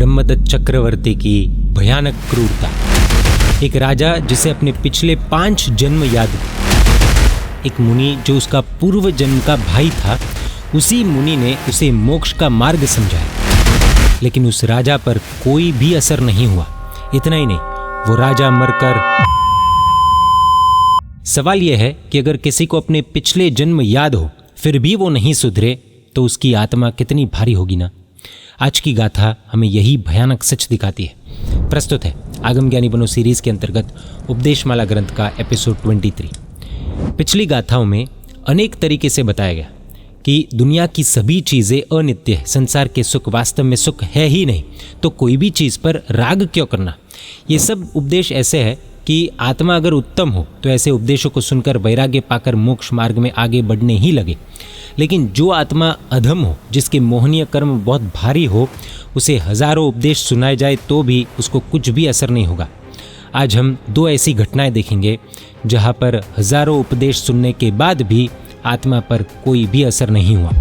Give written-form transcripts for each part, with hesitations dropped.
ब्रह्मदत्त चक्रवर्ती की भयानक क्रूरता। एक राजा जिसे अपने पिछले 5 जन्म याद थे। एक मुनि जो उसका पूर्व जन्म का भाई था, उसी मुनि ने उसे मोक्ष का मार्ग समझाया, लेकिन उस राजा पर कोई भी असर नहीं हुआ। इतना ही नहीं, वो राजा मरकर। सवाल यह है कि अगर किसी को अपने पिछले जन्म याद हो फिर भी वो नहीं सुधरे तो उसकी आत्मा कितनी भारी होगी ना। आज की गाथा हमें यही भयानक सच दिखाती है। प्रस्तुत है आगम ज्ञानी बनो सीरीज के अंतर्गत उपदेशमाला ग्रंथ का एपिसोड 23। पिछली गाथाओं में अनेक तरीके से बताया गया कि दुनिया की सभी चीज़ें अनित्य है, संसार के सुख वास्तव में सुख है ही नहीं, तो कोई भी चीज़ पर राग क्यों करना। ये सब उपदेश ऐसे है कि आत्मा अगर उत्तम हो तो ऐसे उपदेशों को सुनकर वैराग्य पाकर मोक्ष मार्ग में आगे बढ़ने ही लगे। लेकिन जो आत्मा अधम हो, जिसके मोहनीय कर्म बहुत भारी हो, उसे हजारों उपदेश सुनाए जाए तो भी उसको कुछ भी असर नहीं होगा। आज हम 2 ऐसी घटनाएं देखेंगे जहां पर हजारों उपदेश सुनने के बाद भी आत्मा पर कोई भी असर नहीं हुआ।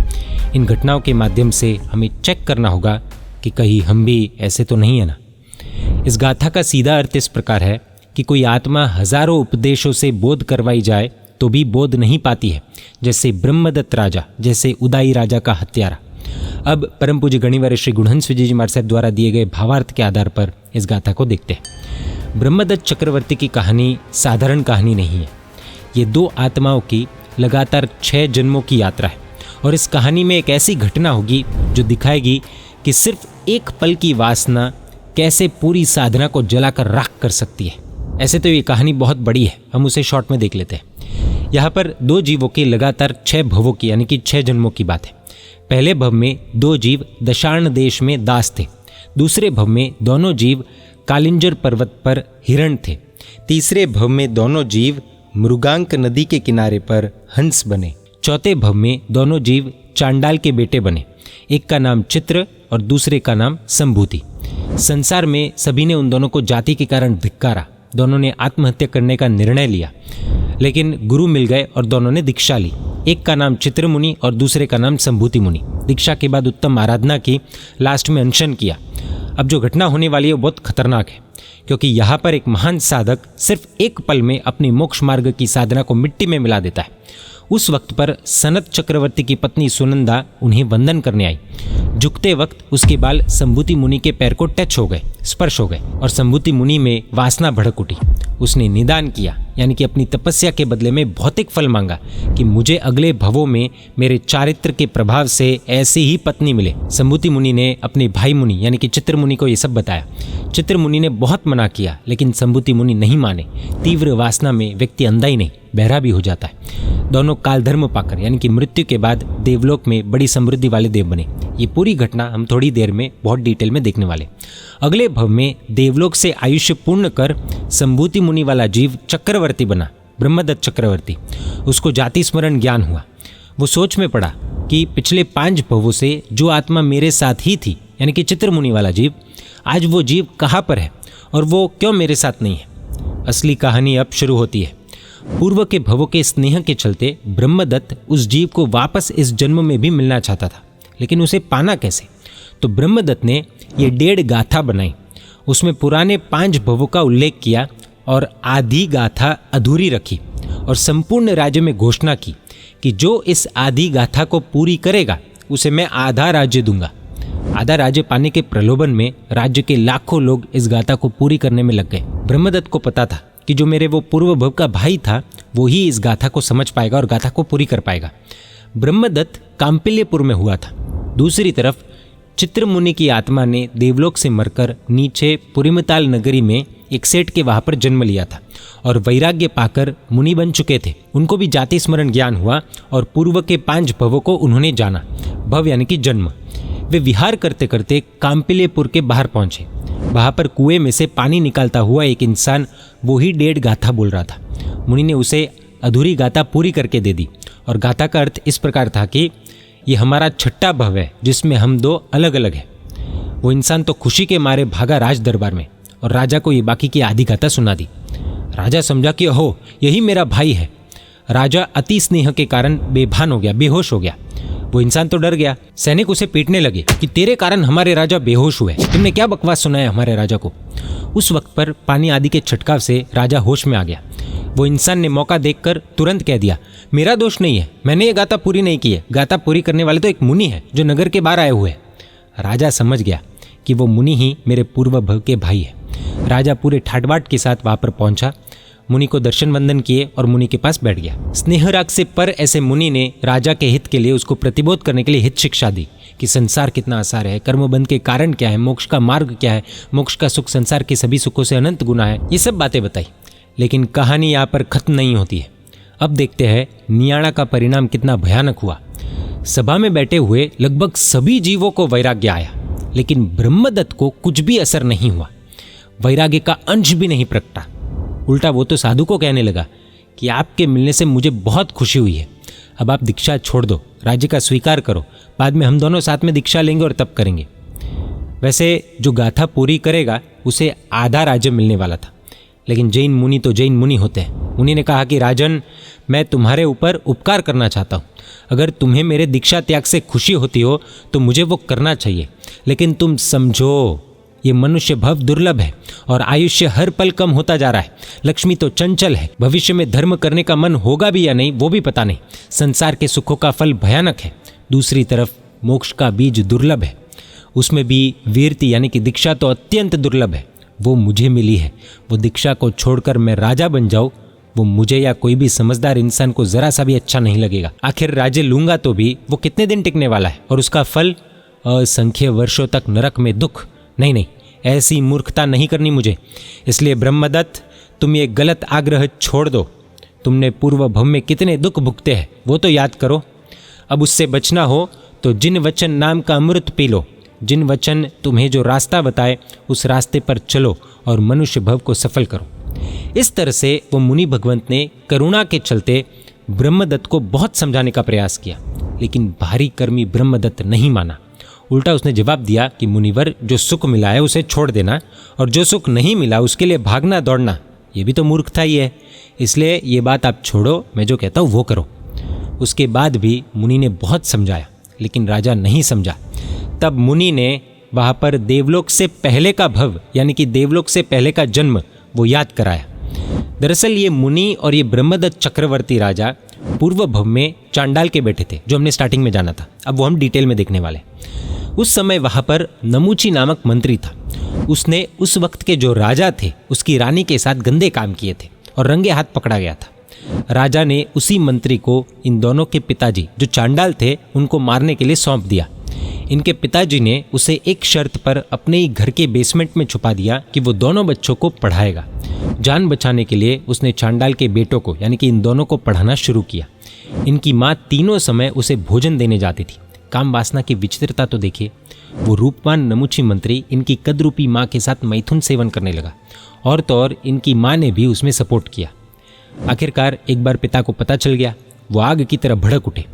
इन घटनाओं के माध्यम से हमें चेक करना होगा कि कहीं हम भी ऐसे तो नहीं है ना। इस गाथा का सीधा अर्थ इस प्रकार है कि कोई आत्मा हजारों उपदेशों से बोध करवाई जाए तो भी बोध नहीं पाती है, जैसे ब्रह्मदत्त राजा, जैसे उदाई राजा का हत्यारा। अब परम पूज्य गणिवर श्री गुणहंस विजय जी महाराज साहब द्वारा दिए गए भावार्थ के आधार पर इस गाथा को देखते हैं। ब्रह्मदत्त चक्रवर्ती की कहानी साधारण कहानी नहीं है। ये 2 आत्माओं की लगातार 6 जन्मों की यात्रा है और इस कहानी में एक ऐसी घटना होगी जो दिखाएगी कि सिर्फ एक पल की वासना कैसे पूरी साधना को जलाकर राख कर सकती है। ऐसे तो ये कहानी बहुत बड़ी है, हम उसे शॉर्ट में देख लेते हैं। यहाँ पर 2 जीवों के लगातार 6 भवों की यानी कि 6 जन्मों की बात है। पहले भव में 2 जीव दशार्ण देश में दास थे। दूसरे भव में दोनों जीव कालिंजर पर्वत पर हिरण थे। तीसरे भव में दोनों जीव मृगांक नदी के किनारे पर हंस बने। चौथे भव में दोनों जीव चांडाल के बेटे बने। एक का नाम चित्र और दूसरे का नाम संभूति। संसार में सभी ने उन दोनों को जाति के कारण धिक्कारा। दोनों ने आत्महत्या करने का निर्णय लिया, लेकिन गुरु मिल गए और दोनों ने दीक्षा ली। एक का नाम चित्र मुनि और दूसरे का नाम संभूति मुनि। दीक्षा के बाद उत्तम आराधना की, लास्ट में अनशन किया। अब जो घटना होने वाली है वो बहुत खतरनाक है, क्योंकि यहाँ पर एक महान साधक सिर्फ एक पल में अपनी मोक्ष मार्ग की साधना को मिट्टी में मिला देता है। उस वक्त पर सनत चक्रवर्ती की पत्नी सुनंदा उन्हें वंदन करने आई। झुकते वक्त उसके बाल संभूति मुनि के पैर को टच हो गए, स्पर्श हो गए और संभूति मुनि में वासना भड़क उठी। उसने निदान किया, यानी कि अपनी तपस्या के बदले में भौतिक फल मांगा कि मुझे अगले भवों में मेरे चारित्र के प्रभाव से ऐसी ही पत्नी मिले। संभूति मुनि ने अपने भाई मुनि यानी कि चित्र मुनि को यह सब बताया। चित्र मुनि ने बहुत मना किया, लेकिन संभूति मुनि नहीं माने। तीव्र वासना में व्यक्ति अंधा ही नहीं, बहरा भी हो जाता है। दोनों कालधर्म पाकर यानी कि मृत्यु के बाद देवलोक में बड़ी समृद्धि वाले देव बने। ये पूरी घटना हम थोड़ी देर में बहुत डिटेल में देखने वाले। अगले भव में देवलोक से आयुष्य पूर्ण कर संभूति मुनि वाला जीव चक्रवर्ती बना, ब्रह्मदत्त चक्रवर्ती। उसको जाति स्मरण ज्ञान हुआ। वो सोच में पड़ा कि पिछले 5 भवों से जो आत्मा मेरे साथ ही थी यानी कि चित्र मुनि वाला जीव, आज वो जीव कहाँ पर है और वो क्यों मेरे साथ नहीं है। असली कहानी अब शुरू होती है। पूर्व के भवों के स्नेह के चलते ब्रह्मदत्त उस जीव को वापस इस जन्म में भी मिलना चाहता था, लेकिन उसे पाना कैसे। तो ब्रह्मदत्त ने ये 1.5 गाथा बनाई। उसमें पुराने 5 भवों का उल्लेख किया और आधी गाथा अधूरी रखी और संपूर्ण राज्य में घोषणा की कि जो इस आधी गाथा को पूरी करेगा उसे मैं आधा राज्य दूंगा। आधा राज्य पाने के प्रलोभन में राज्य के लाखों लोग इस गाथा को पूरी करने में लग गए। ब्रह्मदत्त को पता था कि जो मेरे वो पूर्व भव का भाई था वो ही इस गाथा को समझ पाएगा और गाथा को पूरी कर पाएगा। ब्रह्मदत्त कांपिल्यपुर में हुआ था। दूसरी तरफ चित्र मुनि की आत्मा ने देवलोक से मरकर नीचे पुरिमताल नगरी में एक सेठ के वहाँ पर जन्म लिया था और वैराग्य पाकर मुनि बन चुके थे। उनको भी जाति स्मरण ज्ञान हुआ और पूर्व के 5 भवों को उन्होंने जाना। भव यानी कि जन्म। वे विहार करते करते कांपिल्यपुर के बाहर पहुंचे। वहाँ पर कुएं में से पानी निकालता हुआ एक इंसान वही 1.5 गाथा बोल रहा था। मुनि ने उसे अधूरी गाथा पूरी करके दे दी और गाथा का अर्थ इस प्रकार था कि ये हमारा 6ठा भव है जिसमें हम 2 अलग अलग हैं। वो इंसान तो खुशी के मारे भागा राज दरबार में और राजा को ये बाकी की आधी गाथा सुना दी। राजा समझा कि हो यही मेरा भाई है। राजा अति स्नेह के कारण बेभान हो गया, बेहोश हो गया। वो इंसान तो डर गया। सैनिक उसे पीटने लगे कि तेरे कारण हमारे राजा बेहोश हुए, तुमने क्या बकवास सुनाया हमारे राजा को। उस वक्त पर पानी आदि के छिड़काव से राजा होश में आ गया। वो इंसान ने मौका देखकर तुरंत कह दिया, मेरा दोष नहीं है, मैंने ये गाथा पूरी नहीं की है। गाथा पूरी करने वाले तो एक मुनि है जो नगर के बाहर आए हुए हैं। राजा समझ गया कि वो मुनि ही मेरे पूर्व भव के भाई है। राजा पूरे ठाटबाट के साथ वहां पर पहुंचा, मुनि को दर्शन वंदन किए और मुनि के पास बैठ गया। स्नेहराग से पर ऐसे मुनि ने राजा के हित के लिए उसको प्रतिबोध करने के लिए हित शिक्षा दी कि संसार कितना आसार है, कर्मबंध के कारण क्या है, मोक्ष का मार्ग क्या है, मोक्ष का सुख संसार के सभी सुखों से अनंत गुना है। ये सब बातें बताई। लेकिन कहानी यहाँ पर खत्म नहीं होती है। अब देखते हैं नियाणा का परिणाम कितना भयानक हुआ। सभा में बैठे हुए लगभग सभी जीवों को वैराग्य आया, लेकिन ब्रह्मदत्त को कुछ भी असर नहीं हुआ। वैराग्य का अंश भी नहीं प्रकटा। उल्टा वो तो साधु को कहने लगा कि आपके मिलने से मुझे बहुत खुशी हुई है, अब आप दीक्षा छोड़ दो, राज्य का स्वीकार करो, बाद में हम दोनों साथ में दीक्षा लेंगे और तब करेंगे। वैसे जो गाथा पूरी करेगा उसे आधा राज्य मिलने वाला था, लेकिन जैन मुनि तो जैन मुनि होते हैं। मुनि ने कहा कि राजन, मैं तुम्हारे ऊपर उपकार करना चाहता हूँ। अगर तुम्हें मेरे दीक्षा त्याग से खुशी होती हो तो मुझे वो करना चाहिए, लेकिन तुम समझो ये मनुष्य भव दुर्लभ है और आयुष्य हर पल कम होता जा रहा है। लक्ष्मी तो चंचल है, भविष्य में धर्म करने का मन होगा भी या नहीं वो भी पता नहीं। संसार के सुखों का फल भयानक है, दूसरी तरफ मोक्ष का बीज दुर्लभ है, उसमें भी वीरति यानी कि दीक्षा तो अत्यंत दुर्लभ है। वो मुझे मिली है, वो दीक्षा को छोड़कर मैं राजा बन जाऊँ, वो मुझे या कोई भी समझदार इंसान को जरा सा भी अच्छा नहीं लगेगा। आखिर राज्य लूंगा तो भी वो कितने दिन टिकने वाला है, और उसका फल असंख्य वर्षों तक नरक में दुख। नहीं, ऐसी मूर्खता नहीं करनी मुझे। इसलिए ब्रह्मदत्त, तुम ये गलत आग्रह छोड़ दो। तुमने पूर्व भव में कितने दुख भुगते हैं वो तो याद करो। अब उससे बचना हो तो जिन वचन नाम का अमृत पी लो, जिन वचन तुम्हें जो रास्ता बताए उस रास्ते पर चलो और मनुष्य भव को सफल करो। इस तरह से वो मुनि भगवंत ने करुणा के चलते ब्रह्मदत्त को बहुत समझाने का प्रयास किया, लेकिन भारी कर्मी ब्रह्मदत्त नहीं माना। उल्टा उसने जवाब दिया कि मुनिवर, जो सुख मिला है उसे छोड़ देना और जो सुख नहीं मिला उसके लिए भागना दौड़ना, ये भी तो मूर्खता ही है। इसलिए ये बात आप छोड़ो, मैं जो कहता हूँ वो करो। उसके बाद भी मुनि ने बहुत समझाया, लेकिन राजा नहीं समझा। तब मुनि ने वहाँ पर देवलोक से पहले का भव यानी कि देवलोक से पहले का जन्म वो याद कराया। दरअसल ये मुनि और ये ब्रह्मदत्त चक्रवर्ती राजा पूर्व भव में चांडाल के बेटे थे, जो हमने स्टार्टिंग में जाना था। अब वो हम डिटेल में देखने वाले। उस समय वहाँ पर नमूची नामक मंत्री था। उसने उस वक्त के जो राजा थे उसकी रानी के साथ गंदे काम किए थे और रंगे हाथ पकड़ा गया था। राजा ने उसी मंत्री को इन दोनों के पिताजी जो चांडाल थे उनको मारने के लिए सौंप दिया। इनके पिताजी ने उसे एक शर्त पर अपने ही घर के बेसमेंट में छुपा दिया कि वो दोनों बच्चों को पढ़ाएगा। जान बचाने के लिए उसने चांडाल के बेटों को यानी कि इन दोनों को पढ़ाना शुरू किया। इनकी माँ तीनों समय उसे भोजन देने जाती थी। काम वासना की विचित्रता तो देखिए। वो रूपवान नमुची मंत्री इनकी कदरूपी माँ के साथ मैथुन सेवन करने लगा, और तो और इनकी माँ ने भी उसमें सपोर्ट किया। आखिरकार एक बार पिता को पता चल गया, वो आग की तरह भड़क उठे।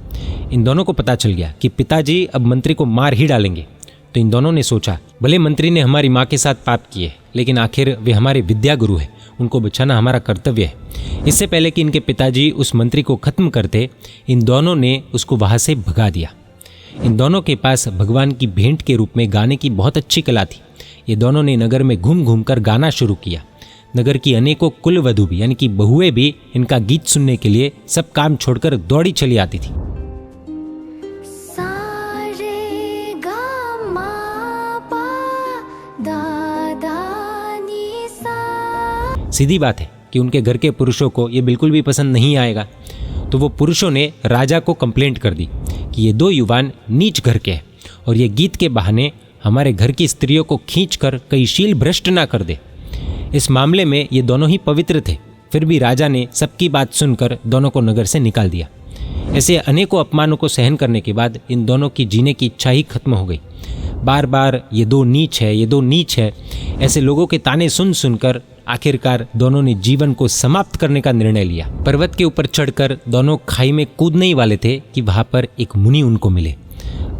इन दोनों को पता चल गया कि पिताजी अब मंत्री को मार ही डालेंगे। तो इन दोनों ने सोचा, भले मंत्री ने हमारी माँ के साथ पाप किए, लेकिन आखिर वे हमारे विद्या गुरु हैं, उनको बचाना हमारा कर्तव्य है। इससे पहले कि इनके पिताजी उस मंत्री को खत्म करते, इन दोनों ने उसको वहाँ से भगा दिया। इन दोनों के पास भगवान की भेंट के रूप में गाने की बहुत अच्छी कला थी। ये दोनों ने नगर में घूम घूम कर गाना शुरू किया। नगर की अनेकों कुलवधू भी यानी कि बहुएं भी इनका गीत सुनने के लिए सब काम छोड़कर दौड़ी चली आती थी। सीधी बात है कि उनके घर के पुरुषों को ये बिल्कुल भी पसंद नहीं आएगा। तो वो पुरुषों ने राजा को कंप्लेंट कर दी कि ये दो युवान नीच घर के हैं और ये गीत के बहाने हमारे घर की स्त्रियों को खींचकर कहीं शील भ्रष्ट ना कर दे। इस मामले में ये दोनों ही पवित्र थे, फिर भी राजा ने सबकी बात सुनकर दोनों को नगर से निकाल दिया। ऐसे अनेकों अपमानों को सहन करने के बाद इन दोनों की जीने की इच्छा ही खत्म हो गई। बार बार ये दो नीच है, ये दो नीच है, ऐसे लोगों के ताने सुन सुनकर आखिरकार दोनों ने जीवन को समाप्त करने का निर्णय लिया। पर्वत के ऊपर चढ़कर दोनों खाई में कूदने ही वाले थे कि वहां पर एक मुनि उनको मिले।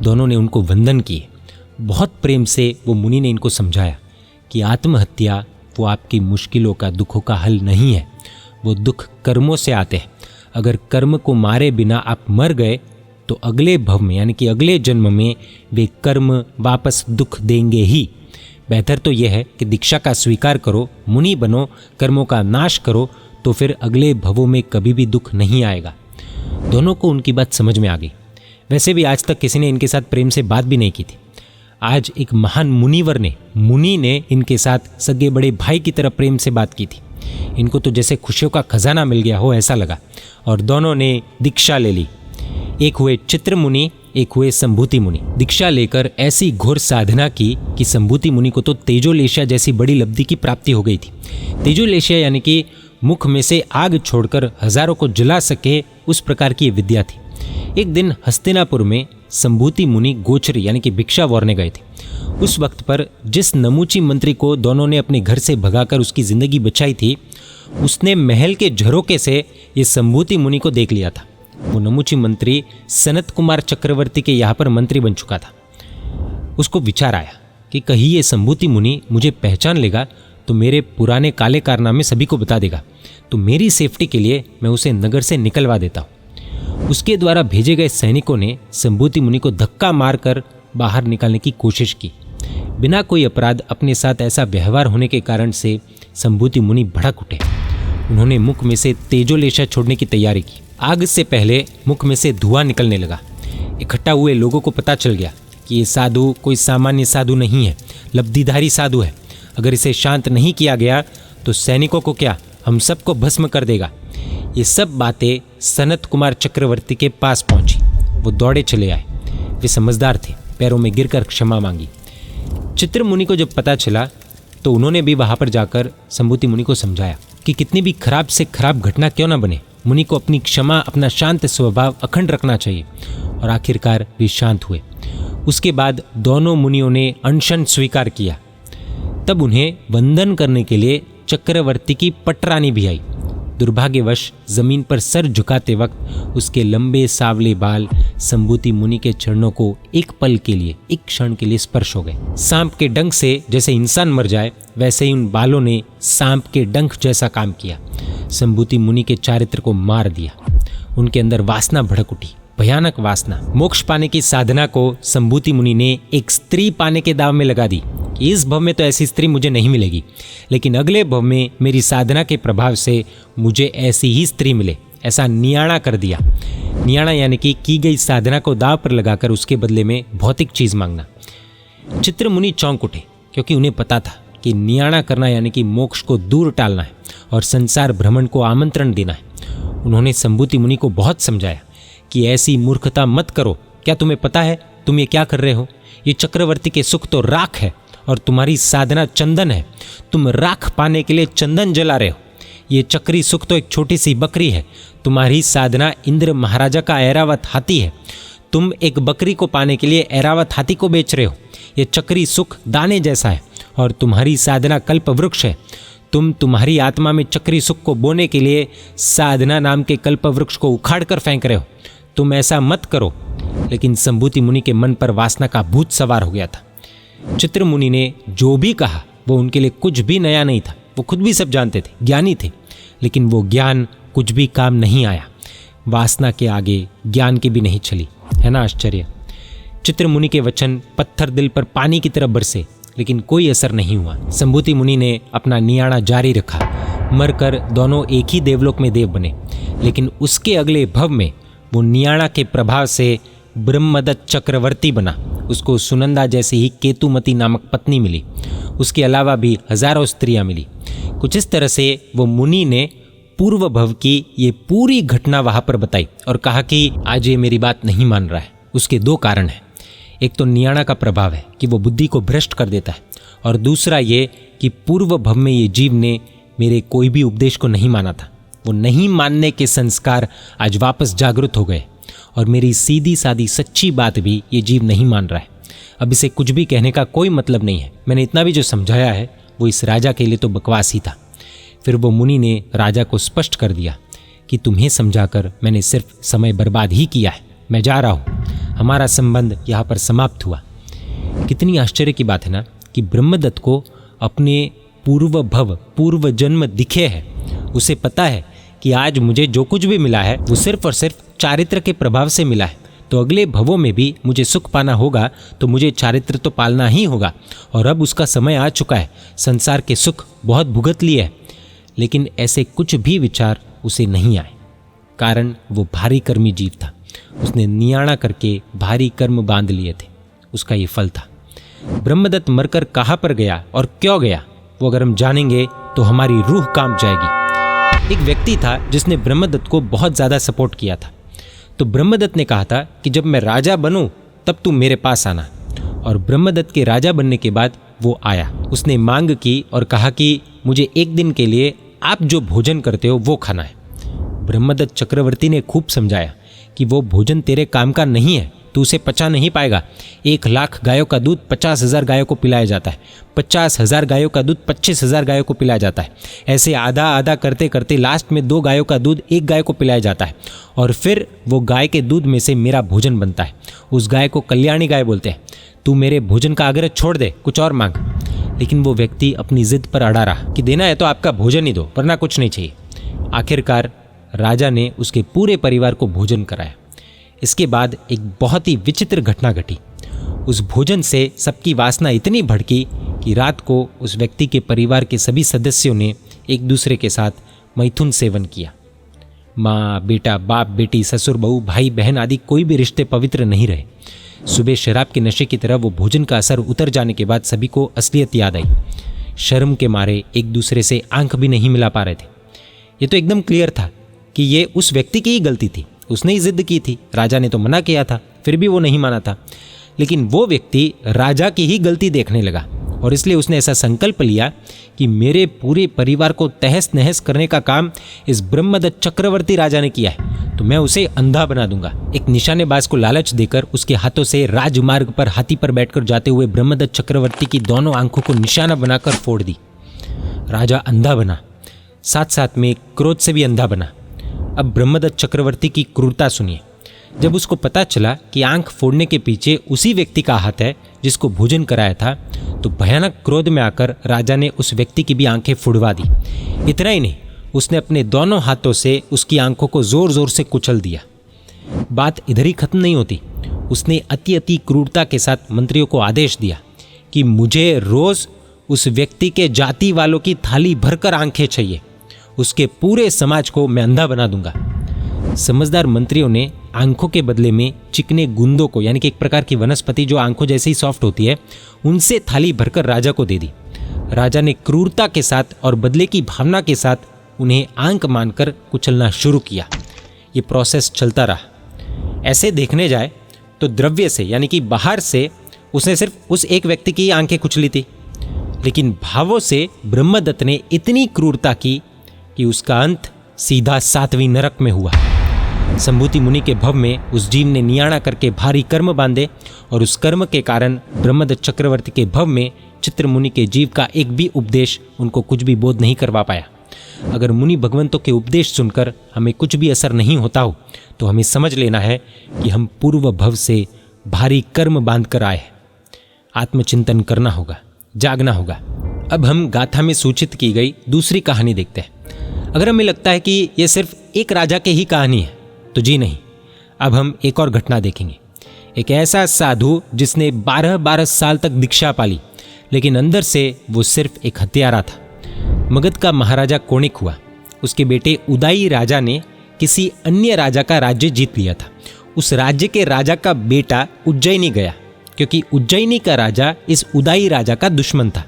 दोनों ने उनको वंदन किए। बहुत प्रेम से वो मुनि ने इनको समझाया कि आत्महत्या वो आपकी मुश्किलों का, दुखों का हल नहीं है। वो दुख कर्मों से आते हैं। अगर कर्म को मारे बिना आप मर गए तो अगले भव में यानी कि अगले जन्म में वे कर्म वापस दुख देंगे ही। बेहतर तो यह है कि दीक्षा का स्वीकार करो, मुनि बनो, कर्मों का नाश करो, तो फिर अगले भवों में कभी भी दुख नहीं आएगा। दोनों को उनकी बात समझ में आ गई। वैसे भी आज तक किसी ने इनके साथ प्रेम से बात भी नहीं की थी। आज एक महान मुनि ने इनके साथ सगे बड़े भाई की तरह प्रेम से बात की थी। इनको तो जैसे खुशियों का खजाना मिल गया हो ऐसा लगा, और दोनों ने दीक्षा ले ली। एक हुए चित्र मुनि, एक हुए संभूति मुनि। दीक्षा लेकर ऐसी घोर साधना की कि संभूति मुनि को तो तेजोलेशिया जैसी बड़ी लब्धि की प्राप्ति हो गई थी। तेजोलेशिया यानी कि मुख में से आग छोड़कर हजारों को जला सके, उस प्रकार की विद्या थी। एक दिन हस्तिनापुर में संभूति मुनि गोचरी यानी कि भिक्षा वोरने गए थे। उस वक्त पर जिस नमूची मंत्री को दोनों ने अपने घर से भगाकर उसकी जिंदगी बचाई थी, उसने महल के झरोके से ये संभूति मुनि को देख लिया था। वो नमूची मंत्री सनत कुमार चक्रवर्ती के यहाँ पर मंत्री बन चुका था। उसको विचार आया कि कहीं ये संभूति मुनि मुझे पहचान लेगा तो मेरे पुराने काले कारनामे सभी को बता देगा, तो मेरी सेफ्टी के लिए मैं उसे नगर से निकलवा देता हूँ। उसके द्वारा भेजे गए सैनिकों ने संभूति मुनि को धक्का मारकर बाहर निकालने की कोशिश की। बिना कोई अपराध अपने साथ ऐसा व्यवहार होने के कारण से संभूति मुनि भड़क उठे। उन्होंने मुख में से तेजोलेशिया छोड़ने की तैयारी की। आग से पहले मुख में से धुआं निकलने लगा। इकट्ठा हुए लोगों को पता चल गया कि ये साधु कोई सामान्य साधु नहीं है, लब्धिधारी साधु है। अगर इसे शांत नहीं किया गया तो सैनिकों को क्या, हम सबको भस्म कर देगा। ये सब बातें सनत कुमार चक्रवर्ती के पास पहुंची। वो दौड़े चले आए। वे समझदार थे, पैरों में गिरकर क्षमा मांगी। चित्र मुनि को जब पता चला तो उन्होंने भी वहां पर जाकर संभूति मुनि को समझाया कि कितनी भी खराब से खराब घटना क्यों ना बने, मुनि को अपनी क्षमा, अपना शांत स्वभाव अखंड रखना चाहिए। और आखिरकार वे शांत हुए। उसके बाद दोनों मुनियों ने अनशन स्वीकार किया। तब उन्हें वंदन करने के लिए चक्रवर्ती की पटरानी भी आई। दुर्भाग्यवश जमीन पर सर झुकाते वक्त उसके लंबे सावले बाल संभूति मुनि के चरणों को एक पल के लिए, एक क्षण के लिए स्पर्श हो गए। सांप के डंक से जैसे इंसान मर जाए, वैसे ही उन बालों ने सांप के डंक जैसा काम किया। संभूति मुनि के चारित्र को मार दिया। उनके अंदर वासना भड़क उठी, भयानक वासना। मोक्ष पाने की साधना को संभूति मुनि ने एक स्त्री पाने के दाव में लगा दी कि इस भव में तो ऐसी स्त्री मुझे नहीं मिलेगी, लेकिन अगले भव में मेरी साधना के प्रभाव से मुझे ऐसी ही स्त्री मिले। ऐसा नियाणा कर दिया। नियाणा यानी कि की गई साधना को दाव पर लगाकर उसके बदले में भौतिक चीज मांगना। चित्र मुनि चौंक उठे, क्योंकि उन्हें पता था कि नियाणा करना यानी कि मोक्ष को दूर टालना है और संसार भ्रमण को आमंत्रण देना है। उन्होंने संभूति मुनि को बहुत समझाया कि ऐसी मूर्खता मत करो। क्या तुम्हें पता है तुम ये क्या कर रहे हो? ये चक्रवर्ती के सुख तो राख है और तुम्हारी साधना चंदन है। तुम राख पाने के लिए चंदन जला रहे हो। ये चक्री सुख तो एक छोटी सी बकरी है। तुम्हारी साधना इंद्र महाराजा का ऐरावत हाथी है। तुम एक बकरी को पाने के ऐरावत हाथी को बेच रहे हो। ये चक्री सुख दाने जैसा है और तुम्हारी साधना कल्प वृक्ष है। तुम तुम्हारी आत्मा में चक्री सुख को बोने के लिए साधना नाम के कल्प वृक्ष को उखाड़ कर फेंक रहे हो। तुम ऐसा मत करो। लेकिन संभूति मुनि के मन पर वासना का भूत सवार हो गया था। चित्र मुनि ने जो भी कहा वो उनके लिए कुछ भी नया नहीं था। वो खुद भी सब जानते थे, ज्ञानी थे, लेकिन वो ज्ञान कुछ भी काम नहीं आया। वासना के आगे ज्ञान की भी नहीं चली। है ना आश्चर्य? चित्र मुनि के वचन पत्थर दिल पर पानी की तरह बरसे, लेकिन कोई असर नहीं हुआ। संभूति मुनि ने अपना नियाणा जारी रखा। मरकर दोनों एक ही देवलोक में देव बने, लेकिन उसके अगले भव में वो नियाणा के प्रभाव से ब्रह्मदत्त चक्रवर्ती बना। उसको सुनंदा जैसी ही केतुमती नामक पत्नी मिली। उसके अलावा भी हजारों स्त्रियां मिली। कुछ इस तरह से वो मुनि ने पूर्व भव की ये पूरी घटना वहां पर बताई और कहा कि आज ये मेरी बात नहीं मान रहा है। उसके दो कारण हैं। एक तो नियाणा का प्रभाव है कि वो बुद्धि को भ्रष्ट कर देता है, और दूसरा ये कि पूर्व भव में ये जीव ने मेरे कोई भी उपदेश को नहीं माना था। वो नहीं मानने के संस्कार आज वापस जागृत हो गए, और मेरी सीधी सादी सच्ची बात भी ये जीव नहीं मान रहा है। अब इसे कुछ भी कहने का कोई मतलब नहीं है। मैंने इतना भी जो समझाया है वो इस राजा के लिए तो बकवास ही था। फिर वो मुनि ने राजा को स्पष्ट कर दिया कि तुम्हें समझाकर मैंने सिर्फ समय बर्बाद ही किया है। मैं जा रहा हूँ, हमारा संबंध यहाँ पर समाप्त हुआ। कितनी आश्चर्य की बात है ना कि ब्रह्मदत्त को अपने पूर्व भव, पूर्व जन्म दिखे है। उसे पता है कि आज मुझे जो कुछ भी मिला है वो सिर्फ और सिर्फ चारित्र के प्रभाव से मिला है, तो अगले भवों में भी मुझे सुख पाना होगा तो मुझे चारित्र तो पालना ही होगा। और अब उसका समय आ चुका है। संसार के सुख बहुत भुगत लिए है, लेकिन ऐसे कुछ भी विचार उसे नहीं आए, कारण वो भारी कर्मी जीव था। उसने नियाणा करके भारी कर्म बांध लिए थे, उसका ये फल था। ब्रह्मदत्त मरकर कहाँ पर गया और क्यों गया, वो अगर हम जानेंगे तो हमारी रूह कांप जाएगी। एक व्यक्ति था जिसने ब्रह्मदत्त को बहुत ज़्यादा सपोर्ट किया था। तो ब्रह्मदत्त ने कहा था कि जब मैं राजा बनूं तब तू मेरे पास आना। और ब्रह्मदत्त के राजा बनने के बाद वो आया। उसने मांग की और कहा कि मुझे एक दिन के लिए आप जो भोजन करते हो वो खाना है। ब्रह्मदत्त चक्रवर्ती ने खूब समझाया कि वो भोजन तेरे काम का नहीं है, तू उसे पचा नहीं पाएगा। 1,00,000 गायों का दूध 50,000 गायों को पिलाया जाता है, 50,000 गायों का दूध 25,000 गायों को पिलाया जाता है। ऐसे आधा आधा करते करते लास्ट में 2 गायों का दूध 1 गाय को पिलाया जाता है, और फिर वो गाय के दूध में से मेरा भोजन बनता है। उस गाय को कल्याणी गाय बोलते हैं। तू मेरे भोजन का आग्रह छोड़ दे, कुछ और मांग। लेकिन वो व्यक्ति अपनी जिद पर अड़ा रहा कि देना है तो आपका भोजन ही दो, वरना कुछ नहीं चाहिए। आखिरकार राजा ने उसके पूरे परिवार को भोजन कराया। इसके बाद एक बहुत ही विचित्र घटना घटी। उस भोजन से सबकी वासना इतनी भड़की कि रात को उस व्यक्ति के परिवार के सभी सदस्यों ने एक दूसरे के साथ मैथुन सेवन किया। माँ, बेटा, बाप, बेटी, ससुर, बहू, भाई, बहन आदि कोई भी रिश्ते पवित्र नहीं रहे। सुबह शराब के नशे की तरह वो भोजन का असर उतर जाने के बाद सभी को असलियत याद आई। शर्म के मारे एक दूसरे से आंख भी नहीं मिला पा रहे थे। ये तो एकदम क्लियर था कि ये उस व्यक्ति की ही गलती थी, उसने ही जिद की थी। राजा ने तो मना किया था, फिर भी वो नहीं माना था। लेकिन वो व्यक्ति राजा की ही गलती देखने लगा और इसलिए उसने ऐसा संकल्प लिया कि मेरे पूरे परिवार को तहस नहस करने का काम इस ब्रह्मदत्त चक्रवर्ती राजा ने किया है, तो मैं उसे अंधा बना दूंगा। एक निशानेबाज को लालच देकर उसके हाथों से राजमार्ग पर हाथी पर बैठकर जाते हुए ब्रह्मदत्त चक्रवर्ती की दोनों आंखों को निशाना बनाकर फोड़ दी। राजा अंधा बना, साथ साथ में क्रोध से भी अंधा बना। अब ब्रह्मदत्त चक्रवर्ती की क्रूरता सुनिए। जब उसको पता चला कि आंख फोड़ने के पीछे उसी व्यक्ति का हाथ है जिसको भोजन कराया था, तो भयानक क्रोध में आकर राजा ने उस व्यक्ति की भी आंखें फुड़वा दी। इतना ही नहीं, उसने अपने दोनों हाथों से उसकी आंखों को जोर जोर से कुचल दिया। बात इधर ही खत्म नहीं होती। उसने अति क्रूरता के साथ मंत्रियों को आदेश दिया कि मुझे रोज उस व्यक्ति के जाति वालों की थाली भरकर आंखें चाहिए, उसके पूरे समाज को मैं अंधा बना दूंगा। समझदार मंत्रियों ने आंखों के बदले में चिकने गुंदों को, यानी कि एक प्रकार की वनस्पति जो आंखों जैसे ही सॉफ्ट होती है, उनसे थाली भरकर राजा को दे दी। राजा ने क्रूरता के साथ और बदले की भावना के साथ उन्हें आंख मानकर कुचलना शुरू किया। ये प्रोसेस चलता रहा। ऐसे देखने जाए तो द्रव्य से, यानी कि बाहर से उसने सिर्फ उस एक व्यक्ति की आंखें कुचली थी, लेकिन भावों से ब्रह्मदत्त ने इतनी क्रूरता की कि उसका अंत सीधा 7वीं नरक में हुआ। संभूति मुनि के भव में उस जीव ने नियाणा करके भारी कर्म बांधे और उस कर्म के कारण ब्रह्मदत्त चक्रवर्ती के भव में चित्र मुनि के जीव का एक भी उपदेश उनको कुछ भी बोध नहीं करवा पाया। अगर मुनि भगवंतों के उपदेश सुनकर हमें कुछ भी असर नहीं होता हो तो हमें समझ लेना है कि हम पूर्व भव से भारी कर्म बांध कर आए हैं। आत्मचिंतन करना होगा, जागना होगा। अब हम गाथा में सूचित की गई दूसरी कहानी देखते हैं। अगर हमें लगता है कि यह सिर्फ एक राजा की ही कहानी है, तो जी नहीं। अब हम एक और घटना देखेंगे। एक ऐसा साधु जिसने 12 साल तक दीक्षा पाली, लेकिन अंदर से वो सिर्फ एक हत्यारा था। मगध का महाराजा कोणिक हुआ। उसके बेटे उदाई राजा ने किसी अन्य राजा का राज्य जीत लिया था। उस राज्य के राजा का बेटा उज्जैनी गया, क्योंकि उज्जैनी का राजा इस उदाई राजा का दुश्मन था।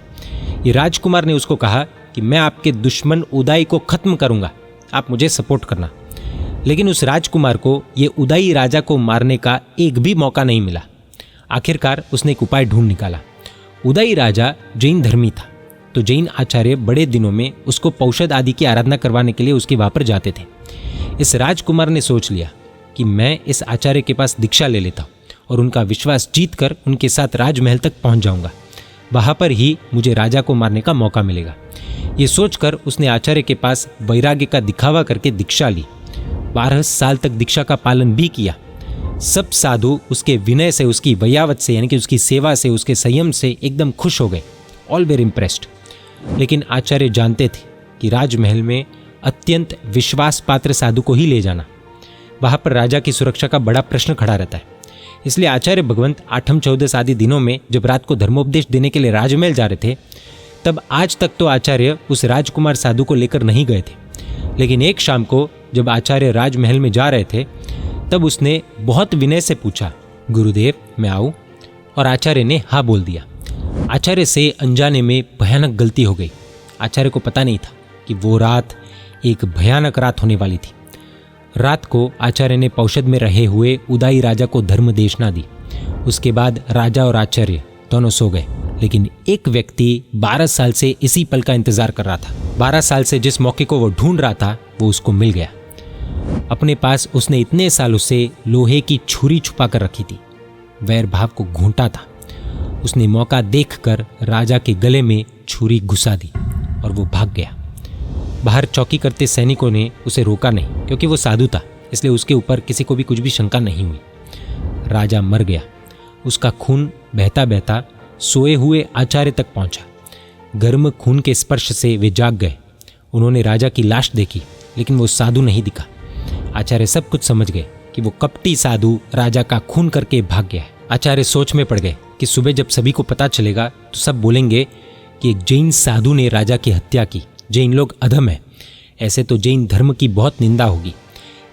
ये राजकुमार ने उसको कहा कि मैं आपके दुश्मन उदाई को खत्म करूंगा, आप मुझे सपोर्ट करना। लेकिन उस राजकुमार को ये उदाई राजा को मारने का एक भी मौका नहीं मिला। आखिरकार उसने एक उपाय ढूंढ निकाला। उदाई राजा जैन धर्मी था, तो जैन आचार्य बड़े दिनों में उसको पौषध आदि की आराधना करवाने के लिए उसके वहाँ पर जाते थे। इस राजकुमार ने सोच लिया कि मैं इस आचार्य के पास दीक्षा ले लेता हूँ और उनका विश्वास जीतकर उनके साथ राजमहल तक पहुँच जाऊँगा। वहाँ पर ही मुझे राजा को मारने का मौका मिलेगा। ये सोचकर उसने आचार्य के पास वैराग्य का दिखावा करके दीक्षा ली। 12 साल तक दीक्षा का पालन भी किया। सब साधु उसके विनय से, उसकी वयावत से, यानी कि उसकी सेवा से, उसके संयम से एकदम खुश हो गए। All where impressed. लेकिन आचार्य जानते थे कि राजमहल में अत्यंत विश्वास पात्र साधु को ही ले जाना। वहाँ पर राजा की सुरक्षा का बड़ा प्रश्न खड़ा रहता है। इसलिए आचार्य भगवंत आठम चौदस आदि दिनों में जब रात को धर्मोपदेश देने के लिए राजमहल जा रहे थे, तब आज तक तो आचार्य उस राजकुमार साधु को लेकर नहीं गए थे। लेकिन एक शाम को जब आचार्य राजमहल में जा रहे थे, तब उसने बहुत विनय से पूछा, गुरुदेव मैं आऊँ? और आचार्य ने हाँ बोल दिया। आचार्य से अनजाने में भयानक गलती हो गई। आचार्य को पता नहीं था कि वो रात एक भयानक रात होने वाली थी। रात को आचार्य ने पौषध में रहे हुए उदाई राजा को धर्म देशना दी। उसके बाद राजा और आचार्य दोनों सो गए। लेकिन एक व्यक्ति 12 साल से इसी पल का इंतजार कर रहा था। 12 साल से जिस मौके को वो ढूंढ रहा था वो उसको मिल गया। अपने पास उसने इतने सालों से लोहे की छुरी छुपा कर रखी थी। वैर भाव को घूंटा था। उसने मौका देखकर राजा के गले में छुरी घुसा दी और वो भाग गया। बाहर चौकी करते सैनिकों ने उसे रोका नहीं, क्योंकि वो साधु था, इसलिए उसके ऊपर किसी को भी कुछ भी शंका नहीं हुई। राजा मर गया। उसका खून बहता बहता सोए हुए आचार्य तक पहुंचा। गर्म खून के स्पर्श से वे जाग गए। उन्होंने राजा की लाश देखी, लेकिन वो साधु नहीं दिखा। आचार्य सब कुछ समझ गए कि वो कपटी साधु राजा का खून करके भाग गया है। आचार्य सोच में पड़ गए कि सुबह जब सभी को पता चलेगा तो सब बोलेंगे कि एक जैन साधु ने राजा की हत्या की। जैन लोग अधम है, ऐसे तो जैन धर्म की बहुत निंदा होगी।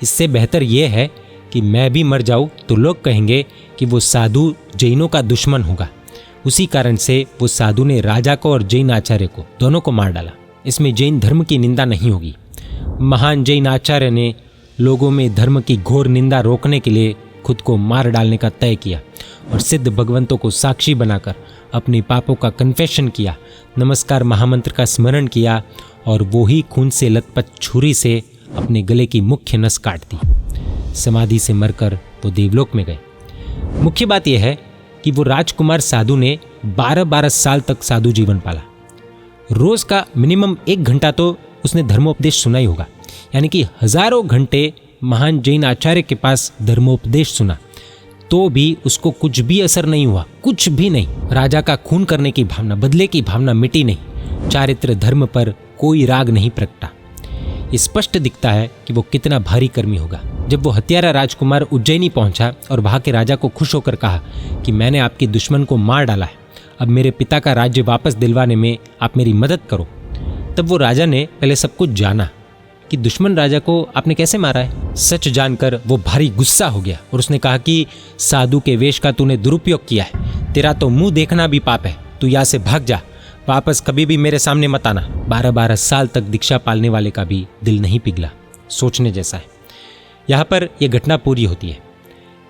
इससे बेहतर यह है कि मैं भी मर जाऊं तो लोग कहेंगे कि वो साधु जैनों का दुश्मन होगा। उसी कारण से वो साधु ने राजा को और जैन आचार्य को दोनों को मार डाला। इसमें जैन धर्म की निंदा नहीं होगी। महान जैन आचार्य ने लोगों में धर्म की घोर निंदा रोकने के लिए खुद को मार डालने का तय किया और सिद्ध भगवंतों को साक्षी बनाकर अपने पापों का कन्फेशन किया, नमस्कार महामंत्र का स्मरण किया और वो ही खून से लथपथ छुरी से अपने गले की मुख्य नस काट दी। समाधि से मरकर वो देवलोक में गए। मुख्य बात यह है कि वो राजकुमार साधु ने 12-12 साल तक साधु जीवन पाला। रोज का मिनिमम 1 घंटा तो उसने धर्मोपदेश सुना ही होगा, यानी कि हजारों घंटे महान जैन आचार्य के पास धर्मोपदेश सुना, तो भी उसको कुछ भी असर नहीं हुआ, कुछ भी नहीं। राजा का खून करने की भावना, बदले की भावना मिटी नहीं। चारित्र धर्म पर कोई राग नहीं प्रगटा। ये स्पष्ट दिखता है कि वो कितना भारी कर्मी होगा। जब वो हत्यारा राजकुमार उज्जैनी पहुंचा और वहां के राजा को खुश होकर कहा कि मैंने आपके दुश्मन को मार डाला है, अब मेरे पिता का राज्य वापस दिलवाने में आप मेरी मदद करो, तब वो राजा ने पहले सब कुछ जाना कि दुश्मन राजा को आपने कैसे मारा है। सच जानकर वो भारी गुस्सा हो गया और उसने कहा कि साधु के वेश का तूने दुरुपयोग किया है, तेरा तो मुंह देखना भी पाप है, तू यहाँ से भाग जा, वापस कभी भी मेरे सामने मत आना। 12-12 साल तक दीक्षा पालने वाले का भी दिल नहीं पिघला। सोचने जैसा है। यहाँ पर यह घटना पूरी होती है।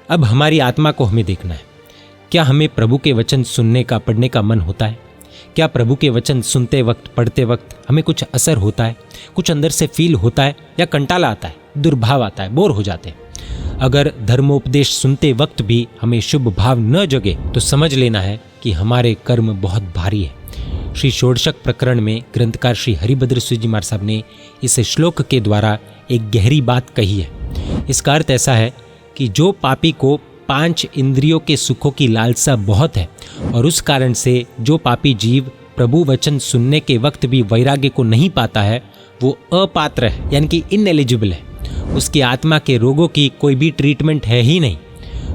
अब हमारी आत्मा को हमें देखना है। क्या हमें प्रभु के वचन सुनने का, पढ़ने का मन होता है? क्या प्रभु के वचन सुनते वक्त, पढ़ते वक्त हमें कुछ असर होता है, कुछ अंदर से फील होता है, या कंटाला आता है, दुर्भाव आता है, बोर हो जाते हैं? अगर धर्मोपदेश सुनते वक्त भी हमें शुभ भाव न जगे तो समझ लेना है कि हमारे कर्म बहुत भारी है। श्री षोडशक प्रकरण में ग्रंथकार श्री हरिभद्र जी महाराज साहब ने इस श्लोक के द्वारा एक गहरी बात कही है। इसका अर्थ ऐसा है कि जो पापी को 5 इंद्रियों के सुखों की लालसा बहुत है और उस कारण से जो पापी जीव प्रभु वचन सुनने के वक्त भी वैराग्य को नहीं पाता है, वो अपात्र है, यानी कि इनएलिजिबल है। उसकी आत्मा के रोगों की कोई भी ट्रीटमेंट है ही नहीं।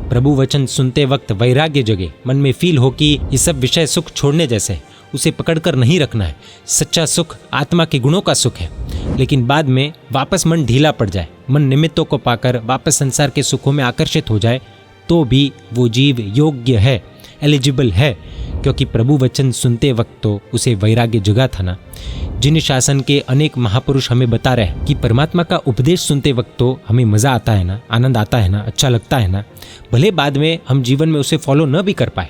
प्रभु वचन सुनते वक्त वैराग्य जगे, मन में फील हो कि ये सब विषय सुख छोड़ने जैसे है, उसे पकड़कर नहीं रखना है। सच्चा सुख आत्मा के गुणों का सुख है। लेकिन बाद में वापस मन ढीला पड़ जाए, मन निमित्तों को पाकर वापस संसार के सुखों में आकर्षित हो जाए, तो भी वो जीव योग्य है, एलिजिबल है, क्योंकि प्रभु वचन सुनते वक्त तो उसे वैराग्य जगा था ना। जिन शासन के अनेक महापुरुष हमें बता रहे हैं कि परमात्मा का उपदेश सुनते वक्त तो हमें मज़ा आता है ना, आनंद आता है ना, अच्छा लगता है ना, भले बाद में हम जीवन में उसे फॉलो न भी कर पाए,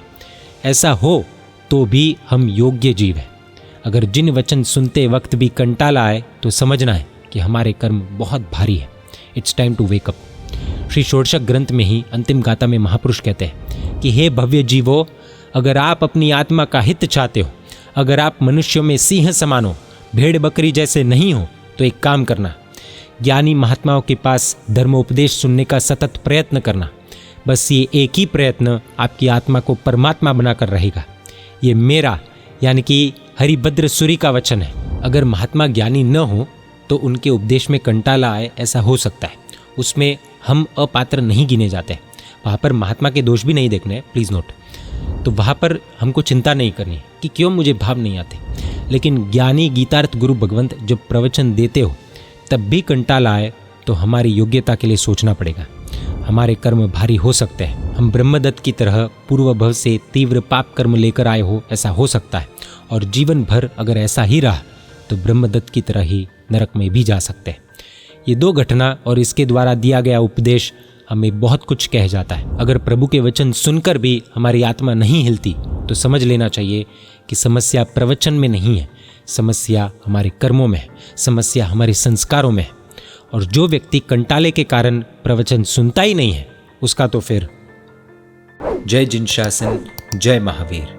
ऐसा हो तो भी हम योग्य जीव हैं। अगर जिन वचन सुनते वक्त भी कंटाला आए तो समझना है कि हमारे कर्म बहुत भारी है। It's time to wake up. Shri Shodashak ग्रंथ में ही अंतिम गाथा में महापुरुष कहते हैं कि हे भव्य जीवो, अगर आप अपनी आत्मा का हित चाहते हो, अगर आप मनुष्यों में सिंह समान हो, भेड़ बकरी जैसे नहीं हो, तो एक काम करना, ज्ञानी महात्माओं के पास धर्मोपदेश सुनने का सतत प्रयत्न करना। बस ये एक ही प्रयत्न आपकी आत्मा को परमात्मा बनाकर रहेगा। ये मेरा यानी कि हरिभद्र सूरी का वचन है। अगर महात्मा ज्ञानी न हो तो उनके उपदेश में कंटाला आए, ऐसा हो सकता है। उसमें हम अपात्र नहीं गिने जाते, वहाँ पर महात्मा के दोष भी नहीं देखने, प्लीज़ नोट। तो वहाँ पर हमको चिंता नहीं करनी कि क्यों मुझे भाव नहीं आते। लेकिन ज्ञानी गीतार्थ गुरु भगवंत जब प्रवचन देते हो तब भी कंटाला आए तो हमारी योग्यता के लिए सोचना पड़ेगा। हमारे कर्म भारी हो सकते हैं, हम ब्रह्मदत्त की तरह पूर्व भव से तीव्र पाप कर्म लेकर आए हो, ऐसा हो सकता है। और जीवन भर अगर ऐसा ही रहा तो ब्रह्मदत्त की तरह ही नरक में भी जा सकते हैं। ये दो घटना और इसके द्वारा दिया गया उपदेश हमें बहुत कुछ कह जाता है। अगर प्रभु के वचन सुनकर भी हमारी आत्मा नहीं हिलती तो समझ लेना चाहिए कि समस्या प्रवचन में नहीं है, समस्या हमारे कर्मों में है, समस्या हमारे संस्कारों में है। और जो व्यक्ति कंटाले के कारण प्रवचन सुनता ही नहीं है, उसका तो फिर जय जिनशासन, जय महावीर।